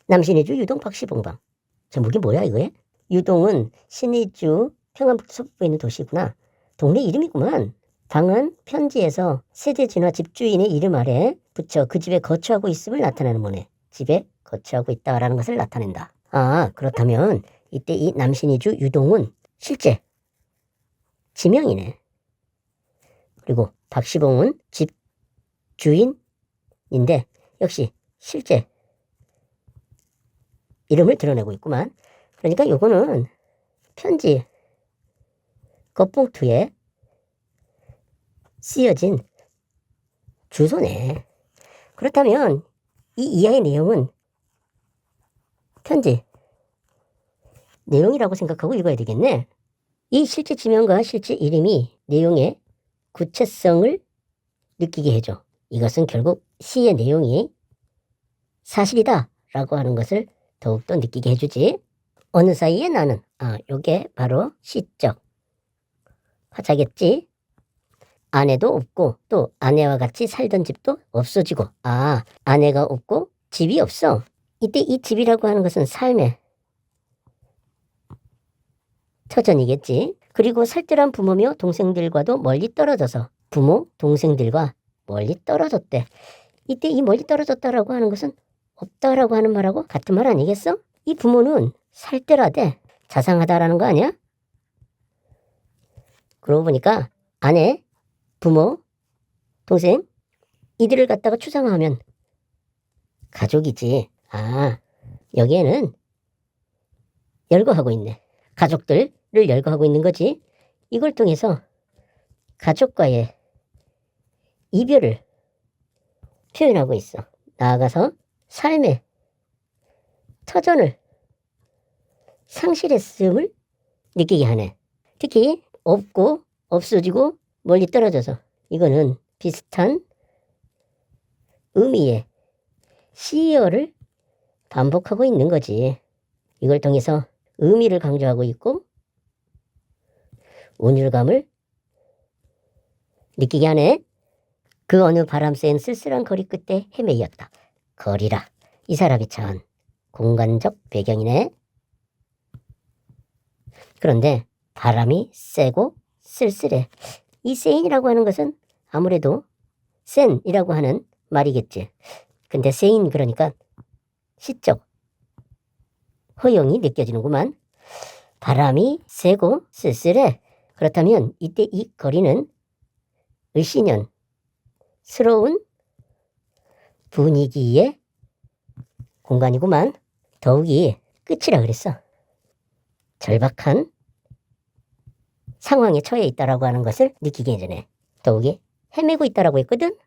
남신의주 유동 박시봉방. 제목이 뭐야 이거에? 유동은 신의주 평안북도 서북부에 있는 도시구나. 동네 이름이구만. 방은 편지에서 세대 진화 집주인의 이름 아래 붙여 그 집에 거주하고 있음을 나타내는 문에 집에 거주하고 있다라는 것을 나타낸다. 아, 그렇다면 이때 이 남신의주 유동은 실제 지명이네. 그리고 박시봉은 집주인인데 역시 실제 이름을 드러내고 있구만. 그러니까 요거는 편지 겉봉투에 쓰여진 주소네. 그렇다면 이 이하의 내용은 편지 내용이라고 생각하고 읽어야 되겠네. 이 실제 지명과 실제 이름이 내용의 구체성을 느끼게 해줘. 이것은 결국 시의 내용이 사실이다 라고 하는 것을 더욱더 느끼게 해주지. 어느 사이에 나는, 요게 바로 시적 화자겠지. 아내도 없고 또 아내와 같이 살던 집도 없어지고, 아내가 없고 집이 없어. 이때 이 집이라고 하는 것은 삶의 터전이겠지. 그리고 살뜰한 부모며 동생들과도 멀리 떨어져서 부모, 동생들과 멀리 떨어졌대. 이때 이 멀리 떨어졌다라고 하는 것은 없다라고 하는 말하고 같은 말 아니겠어? 이 부모는 살뜰하대, 자상하다라는 거 아니야? 그러고 보니까 아내, 부모, 동생 이들을 갖다가 추상화하면 가족이지. 여기에는 열거하고 있네. 가족들을 열거하고 있는 거지. 이걸 통해서 가족과의 이별을 표현하고 있어. 나아가서 삶의 터전을 상실했음을 느끼게 하네. 특히 없고 없어지고 멀리 떨어져서, 이거는 비슷한 의미의 시어를 반복하고 있는 거지. 이걸 통해서 의미를 강조하고 있고 운율감을 느끼게 하네. 그 어느 바람 쐬는 쓸쓸한 거리 끝에 헤매였다. 거리라. 이 사람이 처한 공간적 배경이네. 그런데 바람이 세고 쓸쓸해. 이 세인이라고 하는 것은 아무래도 센이라고 하는 말이겠지. 근데 세인 그러니까 시적 허용이 느껴지는구만. 바람이 세고 쓸쓸해. 그렇다면 이때 이 거리는 을씨년스러운 분위기의 공간이구만. 더욱이 끝이라 그랬어. 절박한 상황에 처해 있다라고 하는 것을 느끼기 전에 더욱이 헤매고 있다라고 했거든.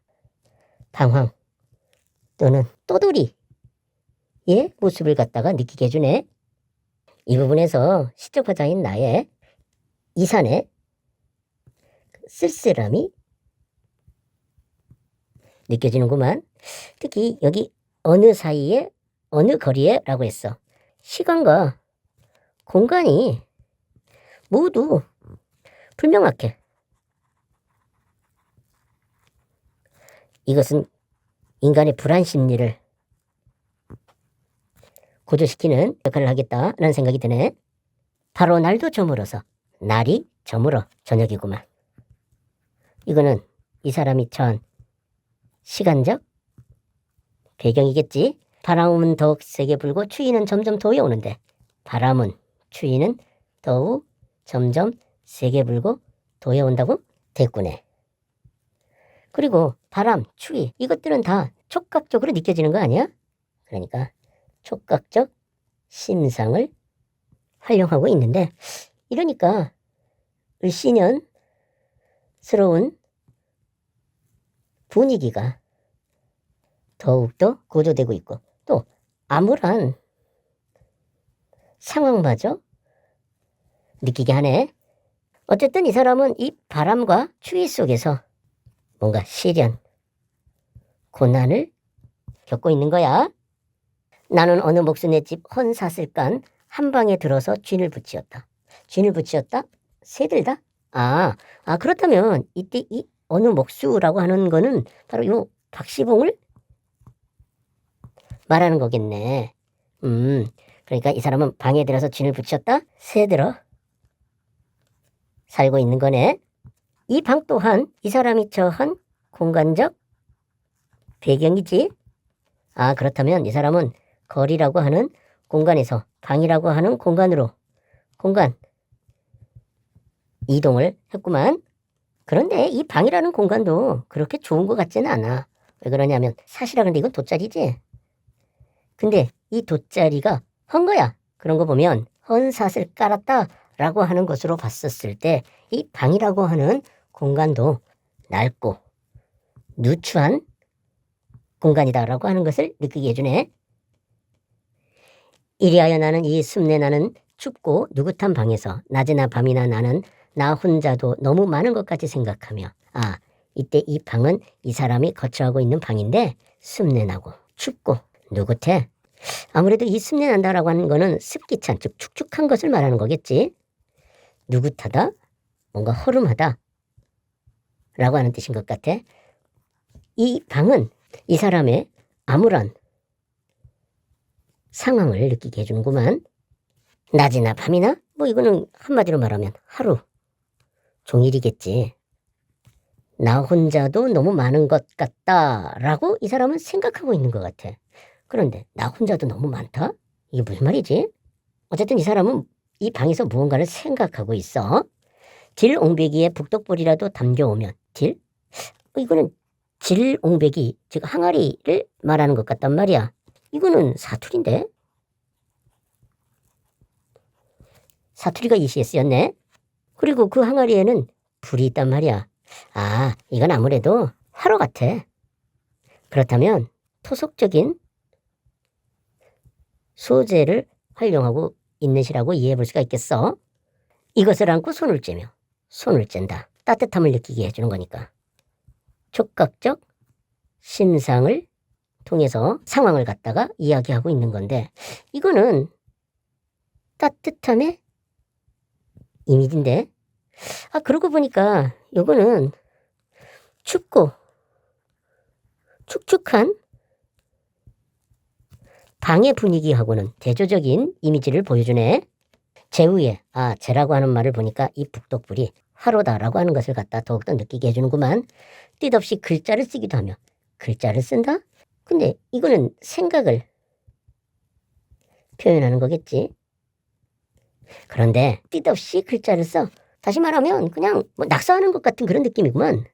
방황 또는 또돌이의 모습을 갖다가 느끼게 해주네. 이 부분에서 시적 화자인 나의 이산의 쓸쓸함이 느껴지는구만. 특히 여기 어느 사이에 어느 거리에 라고 했어. 시간과 공간이 모두 불명확해. 이것은 인간의 불안 심리를 고조시키는 역할을 하겠다라는 생각이 드네. 바로 날도 저물어서 날이 저물어 저녁이구만. 이거는 이 사람이 처한 시간적 배경이겠지. 바람은 더욱 세게 불고 추위는 점점 더워 오는데 바람은 추위는 더욱 점점 세게 불고 더워 온다고 됐구네. 그리고 바람, 추위 이것들은 다 촉각적으로 느껴지는 거 아니야? 그러니까 촉각적 심상을 활용하고 있는데, 이러니까 을씨년스러운 분위기가 더욱더 고조되고 있고 또 암울한 상황마저 느끼게 하네. 어쨌든 이 사람은 이 바람과 추위 속에서 뭔가 시련, 고난을 겪고 있는 거야. 나는 어느 목수네 집 헌사슬간 한 방에 들어서 쥔을 붙이었다. 쥔을 붙이었다? 새들다? 그렇다면 이때 이 어느 목수라고 하는 거는 바로 요 박시봉을 말하는 거겠네. 그러니까 이 사람은 방에 들어서 진을 붙였다? 새들어 살고 있는 거네. 이 방 또한 이 사람이 처한 공간적 배경이지. 아, 그렇다면 이 사람은 거리라고 하는 공간에서 방이라고 하는 공간 이동을 했구만. 그런데 이 방이라는 공간도 그렇게 좋은 것 같지는 않아. 왜 그러냐면 사실아 근데 이건 돗자리지. 근데 이 돗자리가 헌 거야. 그런 거 보면 헌삿을 깔았다라고 하는 것으로 봤었을 때 이 방이라고 하는 공간도 낡고 누추한 공간이다라고 하는 것을 느끼게 해주네. 이리하여 나는 이 습내 나는 춥고 누긋한 방에서 낮이나 밤이나 나는 나 혼자도 너무 많은 것 같이 생각하며 이때 이 방은 이 사람이 거처하고 있는 방인데 습내 나고 춥고 누긋해. 아무래도 이 습내 난다라고 하는 거는 습기찬 즉 축축한 것을 말하는 거겠지. 누긋하다 뭔가 허름하다 라고 하는 뜻인 것 같아. 이 방은 이 사람의 암울한 상황을 느끼게 해주는구만. 낮이나 밤이나 뭐 이거는 한마디로 말하면 하루 종일이겠지. 나 혼자도 너무 많은 것 같다라고 이 사람은 생각하고 있는 것 같아. 그런데 나 혼자도 너무 많다? 이게 무슨 말이지? 어쨌든 이 사람은 이 방에서 무언가를 생각하고 있어. 질옹배기에 북독불이라도 담겨오면 질? 이거는 질옹배기 즉 항아리를 말하는 것 같단 말이야. 이거는 사투리인데? 사투리가 이 시에 쓰였네. 그리고 그 항아리에는 불이 있단 말이야. 이건 아무래도 화로 같아. 그렇다면 토속적인 소재를 활용하고 있는 시라고 이해해 볼 수가 있겠어. 이것을 안고 손을 쬐며 손을 쨘다. 따뜻함을 느끼게 해주는 거니까. 촉각적 신상을 통해서 상황을 갖다가 이야기하고 있는 건데 이거는 따뜻함의 이미지인데 그러고 보니까 요거는 춥고 축축한 방의 분위기하고는 대조적인 이미지를 보여주네. 제후에 제라고 하는 말을 보니까 이 북독불이 화로다라고 하는 것을 갖다 더욱더 느끼게 해주는구만. 뜻없이 글자를 쓰기도 하며 글자를 쓴다? 근데 이거는 생각을 표현하는 거겠지. 그런데 뜻없이 글자를 써. 다시 말하면 그냥 뭐 낙서하는 것 같은 그런 느낌이구만.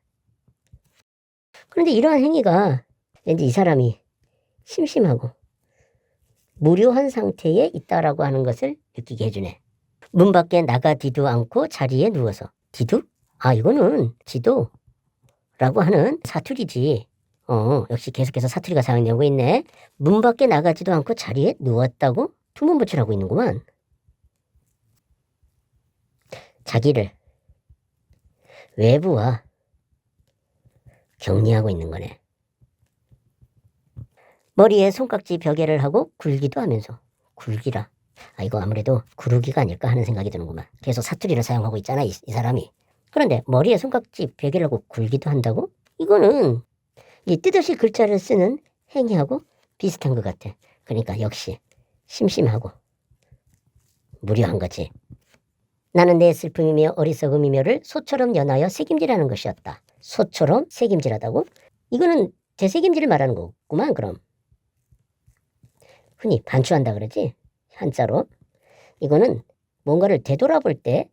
그런데 이러한 행위가 왠지 이 사람이 심심하고 무료한 상태에 있다라고 하는 것을 느끼게 해주네. 문 밖에 나가지도 않고 자리에 누워서. 디두? 이거는 지도라고 하는 사투리지. 역시 계속해서 사투리가 사용되고 있네. 문 밖에 나가지도 않고 자리에 누웠다고 두문붙이라고 있는구만. 자기를 외부와 격리하고 있는 거네. 머리에 손깍지 벼개를 하고 굴기도 하면서. 굴기라. 이거 아무래도 구르기가 아닐까 하는 생각이 드는구만. 계속 사투리를 사용하고 있잖아 이 사람이. 그런데 머리에 손깍지 벼개를 하고 굴기도 한다고? 이거는 이 뜻없이 글자를 쓰는 행위하고 비슷한 것 같아. 그러니까 역시 심심하고 무료한 거지. 나는 내 슬픔이며 어리석음이며를 소처럼 연하여 새김질하는 것이었다. 소처럼 새김질하다고? 이거는 되새김질을 말하는 거구만 그럼. 흔히 반추한다 그러지? 한자로. 이거는 뭔가를 되돌아볼 때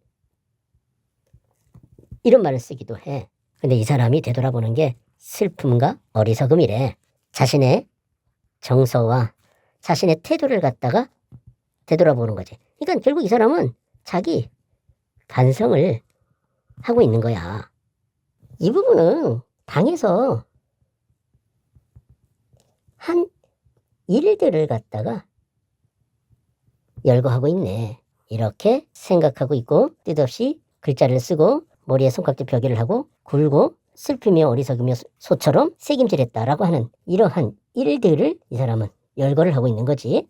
이런 말을 쓰기도 해. 근데 이 사람이 되돌아보는 게 슬픔과 어리석음이래. 자신의 정서와 자신의 태도를 갖다가 되돌아보는 거지. 그러니까 결국 이 사람은 자기 반성을 하고 있는 거야. 이 부분은 방에서 한 일들을 갖다가 열거하고 있네. 이렇게 생각하고 있고 뜻없이 글자를 쓰고 머리에 손깍지 벼개를 하고 굴고 슬프며 어리석으며 소처럼 새김질했다라고 하는 이러한 일들을 이 사람은 열거를 하고 있는 거지.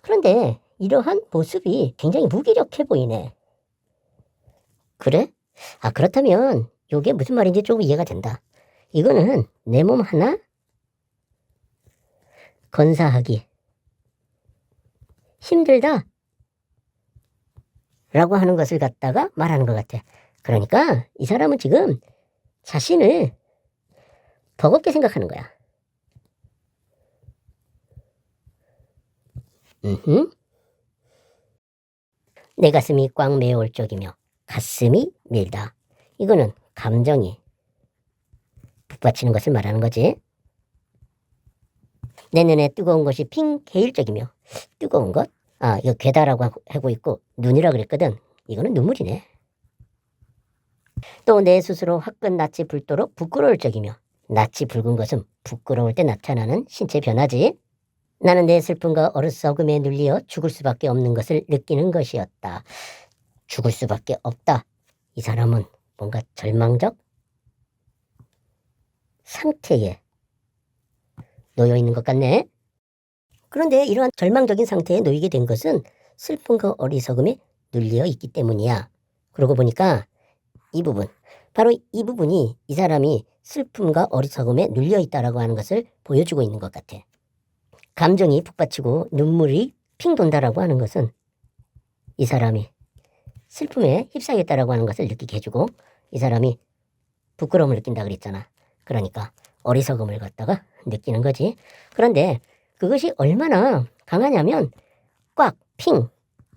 그런데 이러한 모습이 굉장히 무기력해 보이네. 그래? 그렇다면 이게 무슨 말인지 조금 이해가 된다. 이거는 내 몸 하나 건사하기 힘들다 라고 하는 것을 갖다가 말하는 것 같아. 그러니까 이 사람은 지금 자신을 버겁게 생각하는 거야. 내 가슴이 꽉 메어올 적이며 가슴이 밀다. 이거는 감정이 북받치는 것을 말하는 거지. 내 눈에 뜨거운 것이 핑 개일 적이며 뜨거운 것? 아, 이거 괴다라고 하고 있고 눈이라 그랬거든. 이거는 눈물이네. 또 내 스스로 화끈 낯이 붉도록 부끄러울 적이며 낯이 붉은 것은 부끄러울 때 나타나는 신체 변화지. 나는 내 슬픔과 어리석음에 눌리어 죽을 수밖에 없는 것을 느끼는 것이었다. 죽을 수밖에 없다. 이 사람은 뭔가 절망적 상태에 놓여 있는 것 같네. 그런데 이러한 절망적인 상태에 놓이게 된 것은 슬픔과 어리석음에 눌려 있기 때문이야. 그러고 보니까 이 부분, 바로 이 부분이 이 사람이 슬픔과 어리석음에 눌려 있다라고 하는 것을 보여주고 있는 것 같아. 감정이 북받치고 눈물이 핑 돈다라고 하는 것은 이 사람이 슬픔에 휩싸였다라고 하는 것을 느끼게 해주고 이 사람이 부끄러움을 느낀다 그랬잖아. 그러니까 어리석음을 갖다가 느끼는 거지. 그런데 그것이 얼마나 강하냐면 꽉, 핑,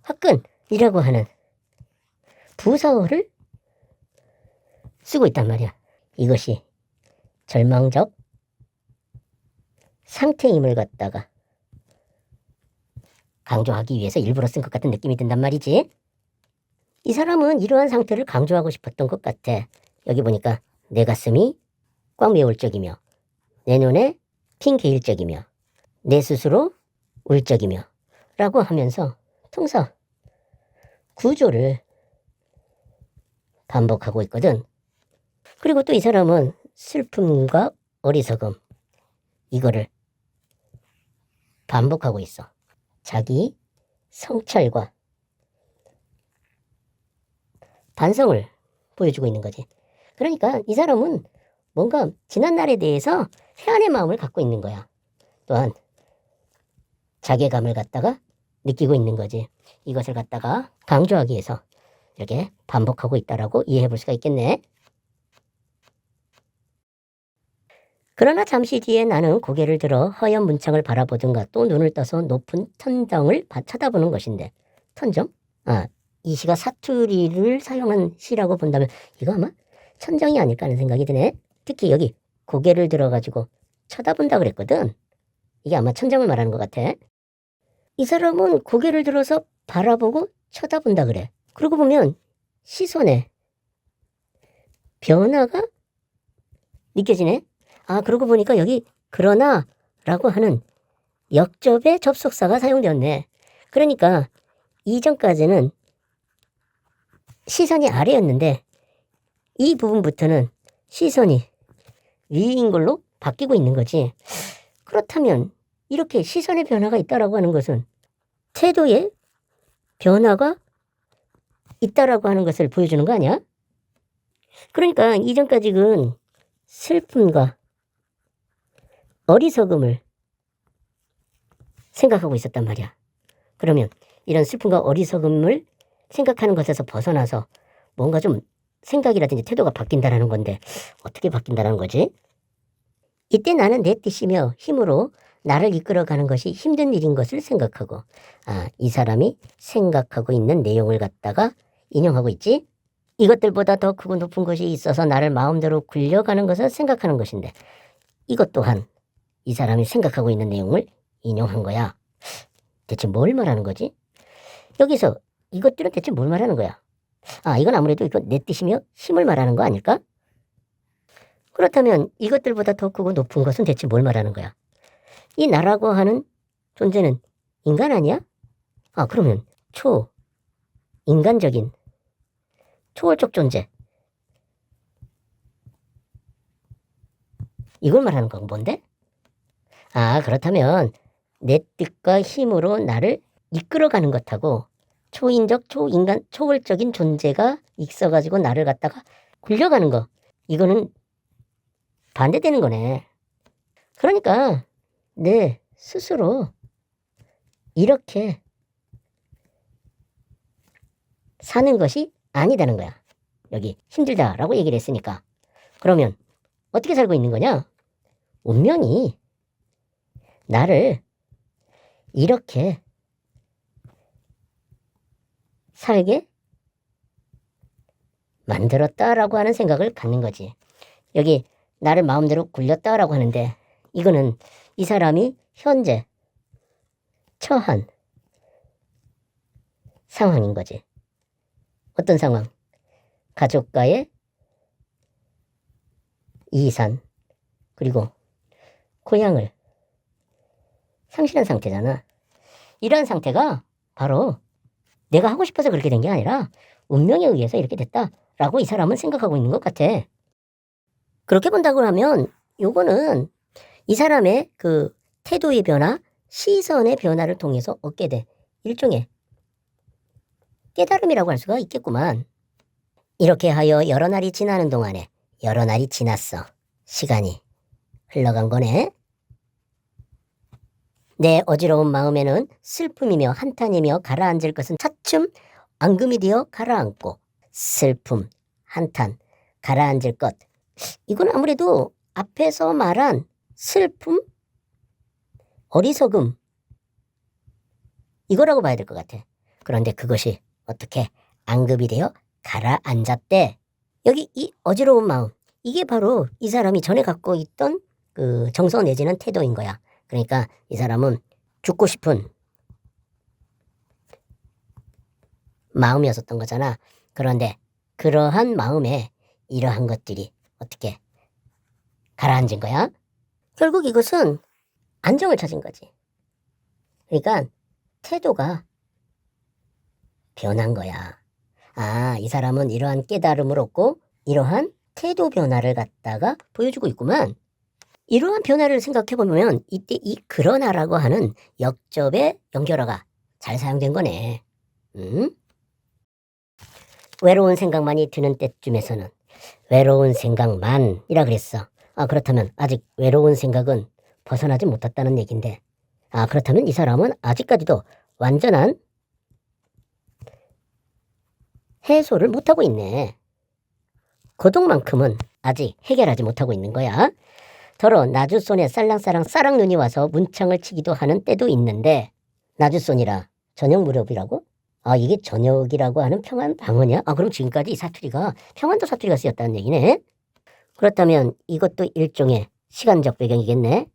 화끈이라고 하는 부사어를 쓰고 있단 말이야. 이것이 절망적 상태임을 갖다가 강조하기 위해서 일부러 쓴 것 같은 느낌이 든단 말이지. 이 사람은 이러한 상태를 강조하고 싶었던 것 같아. 여기 보니까 내 가슴이 꽉 메어올 적이며 내 눈에 핑 개일 적이며 내 스스로 울 적이며 라고 하면서 통사 구조를 반복하고 있거든. 그리고 또 이 사람은 슬픔과 어리석음 이거를 반복하고 있어. 자기 성찰과 반성을 보여주고 있는 거지. 그러니까 이 사람은 뭔가 지난 날에 대해서 회한의 마음을 갖고 있는 거야. 또한 자괴감을 갖다가 느끼고 있는 거지. 이것을 갖다가 강조하기 위해서 이렇게 반복하고 있다라고 이해해 볼 수가 있겠네. 그러나 잠시 뒤에 나는 고개를 들어 허연 문창을 바라보든가 또 눈을 떠서 높은 천정을 쳐다보는 것인데 천정? 아, 이 시가 사투리를 사용한 시라고 본다면 이거 아마 천정이 아닐까 하는 생각이 드네. 특히 여기 고개를 들어가지고 쳐다본다 그랬거든. 이게 아마 천정을 말하는 것 같아. 이 사람은 고개를 들어서 바라보고 쳐다본다 그래. 그러고 보면 시선에 변화가 느껴지네. 아, 그러고 보니까 여기 그러나 라고 하는 역접의 접속사가 사용되었네. 그러니까 이전까지는 시선이 아래였는데 이 부분부터는 시선이 위인 걸로 바뀌고 있는 거지. 그렇다면 이렇게 시선의 변화가 있다라고 하는 것은 태도의 변화가 있다라고 하는 것을 보여주는 거 아니야? 그러니까 이전까지는 슬픔과 어리석음을 생각하고 있었단 말이야. 그러면 이런 슬픔과 어리석음을 생각하는 것에서 벗어나서 뭔가 좀 생각이라든지 태도가 바뀐다라는 건데 어떻게 바뀐다라는 거지? 이때 나는 내 뜻이며 힘으로 나를 이끌어가는 것이 힘든 일인 것을 생각하고 이 사람이 생각하고 있는 내용을 갖다가 인용하고 있지? 이것들보다 더 크고 높은 것이 있어서 나를 마음대로 굴려가는 것을 생각하는 것인데 이것 또한 이 사람이 생각하고 있는 내용을 인용한 거야. 대체 뭘 말하는 거지? 여기서 이것들은 대체 뭘 말하는 거야? 이건 아무래도 이건 내 뜻이며 힘을 말하는 거 아닐까? 그렇다면 이것들보다 더 크고 높은 것은 대체 뭘 말하는 거야? 이 나라고 하는 존재는 인간 아니야? 그러면 인간적인 초월적 존재 이걸 말하는 건 뭔데? 그렇다면 내 뜻과 힘으로 나를 이끌어가는 것하고 초인적, 초인간, 초월적인 존재가 있어가지고 나를 갖다가 굴려가는 거 이거는 반대되는 거네. 그러니까 내 스스로 이렇게 사는 것이 아니다는 거야. 여기 힘들다라고 얘기를 했으니까. 그러면 어떻게 살고 있는 거냐? 운명이 나를 이렇게 살게 만들었다라고 하는 생각을 갖는 거지. 여기 나를 마음대로 굴렸다라고 하는데 이거는 이 사람이 현재 처한 상황인 거지. 어떤 상황? 가족과의 이산 그리고 고향을 상실한 상태잖아. 이러한 상태가 바로 내가 하고 싶어서 그렇게 된 게 아니라 운명에 의해서 이렇게 됐다라고 이 사람은 생각하고 있는 것 같아. 그렇게 본다고 하면 요거는 이 사람의 그 태도의 변화, 시선의 변화를 통해서 얻게 돼. 일종의 깨달음이라고 할 수가 있겠구만. 이렇게 하여 여러 날이 지나는 동안에 여러 날이 지났어. 시간이 흘러간 거네. 내 어지러운 마음에는 슬픔이며 한탄이며 가라앉을 것은 차츰 앙금이 되어 가라앉고 슬픔, 한탄, 가라앉을 것. 이건 아무래도 앞에서 말한 슬픔, 어리석음 이거라고 봐야 될 것 같아. 그런데 그것이 어떻게 앙금이 되어 가라앉았대. 여기 이 어지러운 마음 이게 바로 이 사람이 전에 갖고 있던 그 정서 내지는 태도인 거야. 그러니까 이 사람은 죽고 싶은 마음이었었던 거잖아. 그런데 그러한 마음에 이러한 것들이 어떻게 가라앉은 거야? 결국 이것은 안정을 찾은 거지. 그러니까 태도가 변한 거야. 아, 이 사람은 이러한 깨달음을 얻고 이러한 태도 변화를 갖다가 보여주고 있구만. 이러한 변화를 생각해보면 이때 이 그러나라고 하는 역접의 연결어가 잘 사용된 거네. 외로운 생각만이 드는 때쯤에서는 외로운 생각만이라 그랬어. 아, 그렇다면 아직 외로운 생각은 벗어나지 못했다는 얘기인데, 아, 그렇다면 이 사람은 아직까지도 완전한 해소를 못하고 있네. 고독만큼은 아직 해결하지 못하고 있는 거야. 더러 나주손에 쌀랑쌀랑 싸랑눈이 와서 문창을 치기도 하는 때도 있는데, 나주손이라 저녁 무렵이라고? 아, 이게 저녁이라고 하는 평안 방언이야? 아, 그럼 지금까지 이 사투리가 평안도 사투리가 쓰였다는 얘기네. 그렇다면 이것도 일종의 시간적 배경이겠네.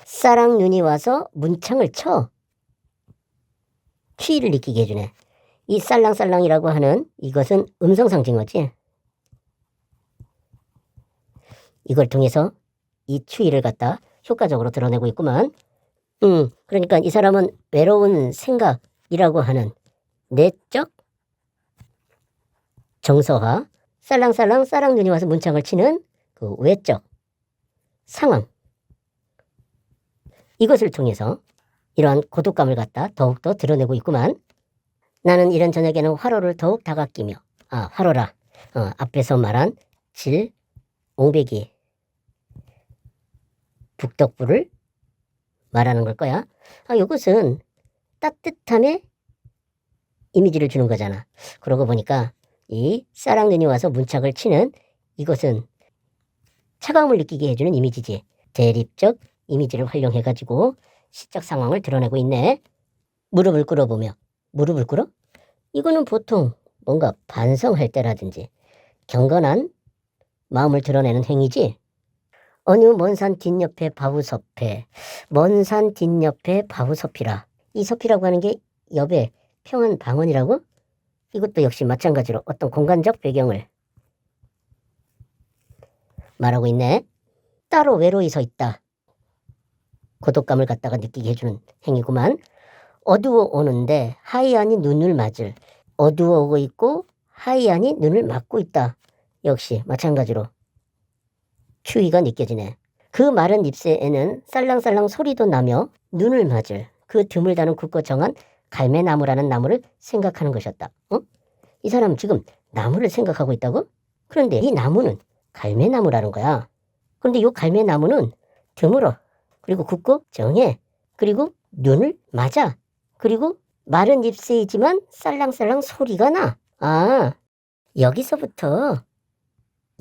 싸랑눈이 와서 문창을 쳐 추위를 느끼게 해주네. 이 쌀랑쌀랑이라고 하는 이것은 음성상징어지. 이걸 통해서 이 추위를 갖다 효과적으로 드러내고 있구만. 그러니까 이 사람은 외로운 생각이라고 하는 내적 정서와 쌀랑쌀랑 싸랑눈이 와서 문창을 치는 그 외적 상황, 이것을 통해서 이러한 고독감을 갖다 더욱더 드러내고 있구만. 나는 이런 저녁에는 화로를 더욱 다가끼며, 아, 화로라, 앞에서 말한 질, 옹배기, 북덕불을 말하는 걸 거야. 아, 이것은 따뜻함의 이미지를 주는 거잖아. 그러고 보니까 이 싸랑눈이 와서 문착을 치는 이것은 차가움을 느끼게 해주는 이미지지. 대립적 이미지를 활용해가지고 시적 상황을 드러내고 있네. 무릎을 꿇어보며, 무릎을 꿇어? 이거는 보통 뭔가 반성할 때라든지 경건한 마음을 드러내는 행위지. 어느 먼 산 뒷옆에 바우섭해, 먼 산 뒷옆에 바우섭이라. 이 섭이라고 하는 게 옆에 평안 방언이라고? 이것도 역시 마찬가지로 어떤 공간적 배경을 말하고 있네. 따로 외로이 서 있다. 고독감을 갖다가 느끼게 해주는 행위구만. 어두워 오는데 하얀이 눈을 맞을. 어두워 오고 있고 하얀이 눈을 맞고 있다. 역시 마찬가지로 추위가 느껴지네. 그 마른 잎새에는 쌀랑쌀랑 소리도 나며 눈을 맞을 그 드물다는 굵고 정한 갈매나무라는 나무를 생각하는 것이었다. 이 사람은 지금 나무를 생각하고 있다고? 그런데 이 나무는 갈매나무라는 거야. 그런데 이 갈매나무는 드물어. 그리고 굵고 정해. 그리고 눈을 맞아. 그리고 마른 잎새이지만 살랑살랑 소리가 나. 아, 여기서부터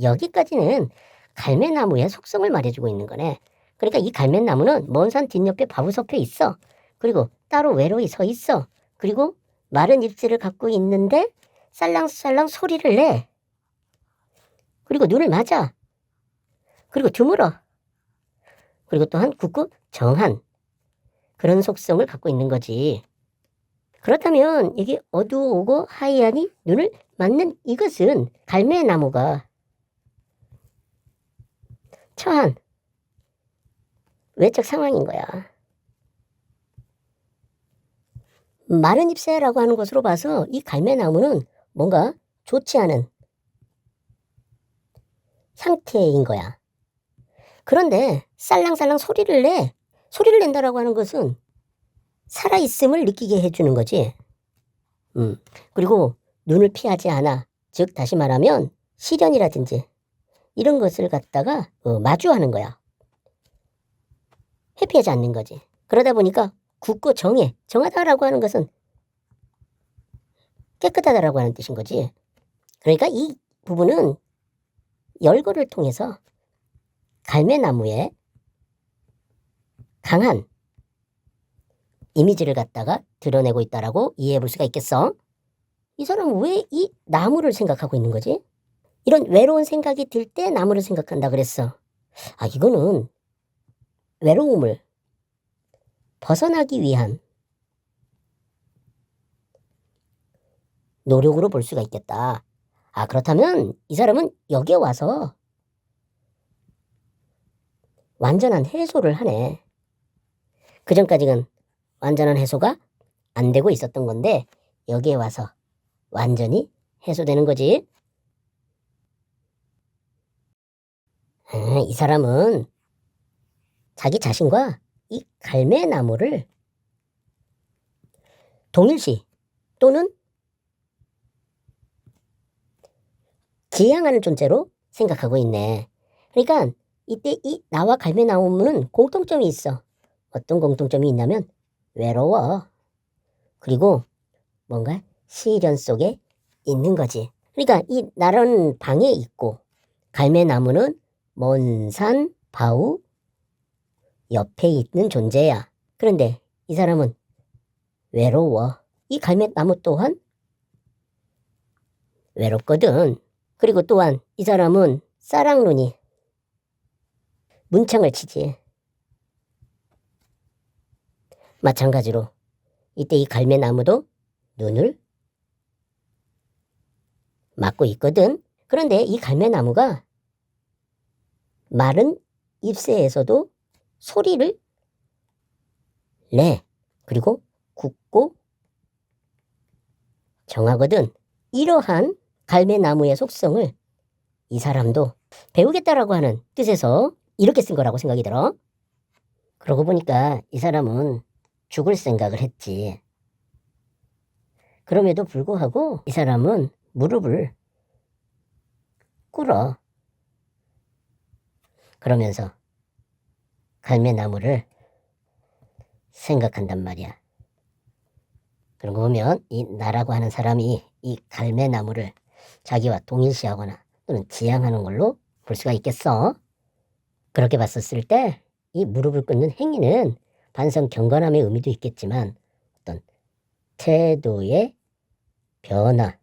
여기까지는 갈매나무의 속성을 말해주고 있는 거네. 그러니까 이 갈매나무는 먼 산 뒷옆에 바위섬에 있어. 그리고 따로 외로이 서 있어. 그리고 마른 잎새를 갖고 있는데 살랑살랑 소리를 내. 그리고 눈을 맞아. 그리고 드물어. 그리고 또한 굳고 정한 그런 속성을 갖고 있는 거지. 그렇다면 이게 어두우고 하얀이 눈을 맞는 이것은 갈매나무가 처한 외적 상황인 거야. 마른 잎새라고 하는 것으로 봐서 이 갈매나무는 뭔가 좋지 않은 상태인 거야. 그런데 살랑살랑 소리를 내. 소리를 낸다라고 하는 것은 살아있음을 느끼게 해주는 거지. 그리고 눈을 피하지 않아. 즉 다시 말하면 시련이라든지 이런 것을 갖다가 마주하는 거야. 회피하지 않는 거지. 그러다 보니까 굳고 정해. 정하다라고 하는 것은 깨끗하다라고 하는 뜻인 거지. 그러니까 이 부분은 열거를 통해서 갈매나무의 강한 이미지를 갖다가 드러내고 있다라고 이해해 볼 수가 있겠어. 이 사람은 왜 이 나무를 생각하고 있는 거지? 이런 외로운 생각이 들 때 나무를 생각한다 그랬어. 아, 이거는 외로움을 벗어나기 위한 노력으로 볼 수가 있겠다. 아, 그렇다면 이 사람은 여기에 와서 완전한 해소를 하네. 그전까지는 완전한 해소가 안 되고 있었던 건데 여기에 와서 완전히 해소되는 거지. 이 사람은 자기 자신과 이 갈매나무를 동일시 또는 지향하는 존재로 생각하고 있네. 그러니까 이때 이 나와 갈매나무는 공통점이 있어. 어떤 공통점이 있냐면 외로워. 그리고 뭔가 시련 속에 있는 거지. 그러니까 이 나라는 방에 있고 갈매나무는 먼 산 바우 옆에 있는 존재야. 그런데 이 사람은 외로워. 이 갈매나무 또한 외롭거든. 그리고 또한 이 사람은 사랑눈이 문창을 치지. 마찬가지로 이때 이 갈매나무도 눈을 막고 있거든. 그런데 이 갈매나무가 마른 잎새에서도 소리를 내. 그리고 굳고 정하거든. 이러한 갈매나무의 속성을 이 사람도 배우겠다라고 하는 뜻에서 이렇게 쓴 거라고 생각이 들어. 그러고 보니까 이 사람은 죽을 생각을 했지. 그럼에도 불구하고 이 사람은 무릎을 꿇어. 그러면서 갈매나무를 생각한단 말이야. 그런 거 보면 이 나라고 하는 사람이 이 갈매나무를 자기와 동일시하거나 또는 지향하는 걸로 볼 수가 있겠어. 그렇게 봤었을 때 이 무릎을 꿇는 행위는 반성 경건함의 의미도 있겠지만 어떤 태도의 변화,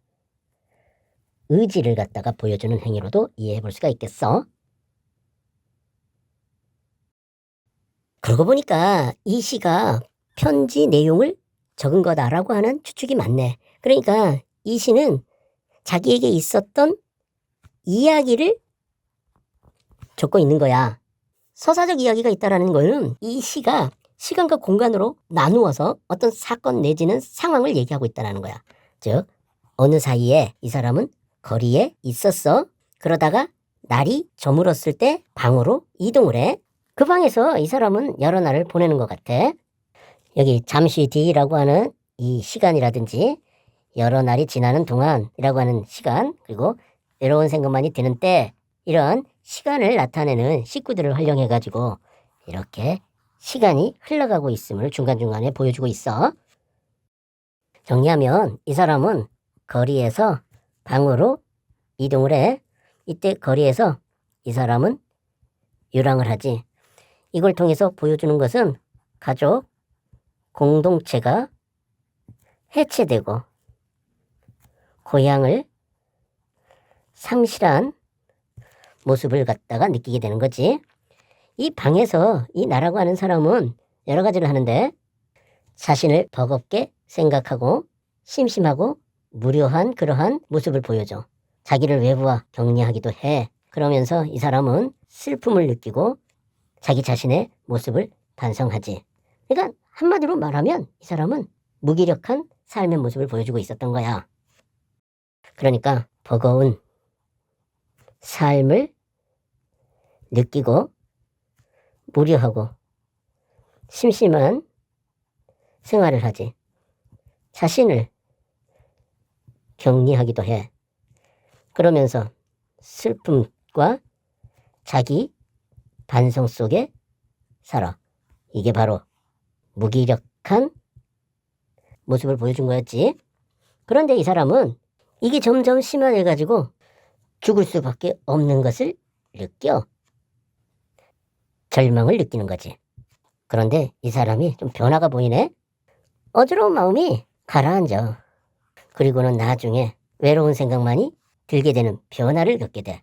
의지를 갖다가 보여주는 행위로도 이해해 볼 수가 있겠어. 그러고 보니까 이 시가 편지 내용을 적은 거다라고 하는 추측이 많네. 그러니까 이 시는 자기에게 있었던 이야기를 적고 있는 거야. 서사적 이야기가 있다라는 거는 이 시가 시간과 공간으로 나누어서 어떤 사건 내지는 상황을 얘기하고 있다는 거야. 즉 어느 사이에 이 사람은 거리에 있었어. 그러다가 날이 저물었을 때 방으로 이동을 해. 그 방에서 이 사람은 여러 날을 보내는 것 같아. 여기 잠시 뒤라고 하는 이 시간이라든지 여러 날이 지나는 동안이라고 하는 시간, 그리고 외로운 생각만이 드는 때, 이런 시간을 나타내는 식구들을 활용해 가지고 이렇게 시간이 흘러가고 있음을 중간중간에 보여주고 있어. 정리하면 이 사람은 거리에서 방으로 이동을 해. 이때 거리에서 이 사람은 유랑을 하지. 이걸 통해서 보여주는 것은 가족, 공동체가 해체되고 고향을 상실한 모습을 갖다가 느끼게 되는 거지. 이 방에서 이 나라고 하는 사람은 여러 가지를 하는데 자신을 버겁게 생각하고 심심하고 무료한 그러한 모습을 보여줘. 자기를 외부와 격리하기도 해. 그러면서 이 사람은 슬픔을 느끼고 자기 자신의 모습을 반성하지. 그러니까 한마디로 말하면 이 사람은 무기력한 삶의 모습을 보여주고 있었던 거야. 그러니까 버거운 삶을 느끼고 무료하고 심심한 생활을 하지. 자신을 격리하기도 해. 그러면서 슬픔과 자기 반성 속에 살아. 이게 바로 무기력한 모습을 보여준 거였지. 그런데 이 사람은 이게 점점 심화돼가지고 죽을 수밖에 없는 것을 느껴. 절망을 느끼는 거지. 그런데 이 사람이 좀 변화가 보이네. 어지러운 마음이 가라앉아. 그리고는 나중에 외로운 생각만이 들게 되는 변화를 겪게 돼.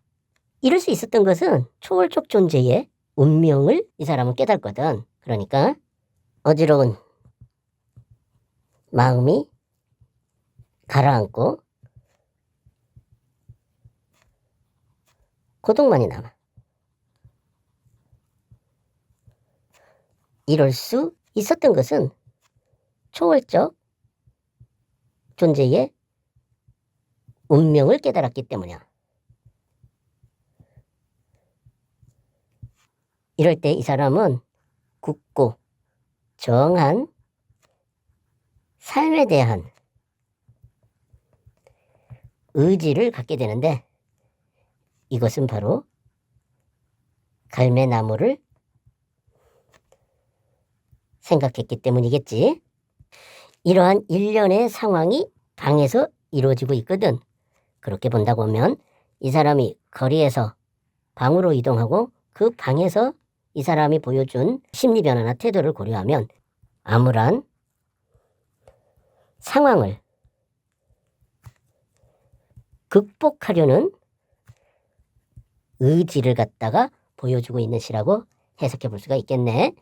이럴 수 있었던 것은 초월적 존재의 운명을 이 사람은 깨닫거든. 그러니까 어지러운 마음이 가라앉고 고통만이 남아. 이럴 수 있었던 것은 초월적 존재의 운명을 깨달았기 때문이야. 이럴 때 이 사람은 굳고 정한 삶에 대한 의지를 갖게 되는데 이것은 바로 갈매나무를 생각했기 때문이겠지. 이러한 일련의 상황이 방에서 이루어지고 있거든. 그렇게 본다고 하면 이 사람이 거리에서 방으로 이동하고 그 방에서 이 사람이 보여준 심리 변화나 태도를 고려하면 암울한 상황을 극복하려는 의지를 갖다가 보여주고 있는 시라고 해석해 볼 수가 있겠네.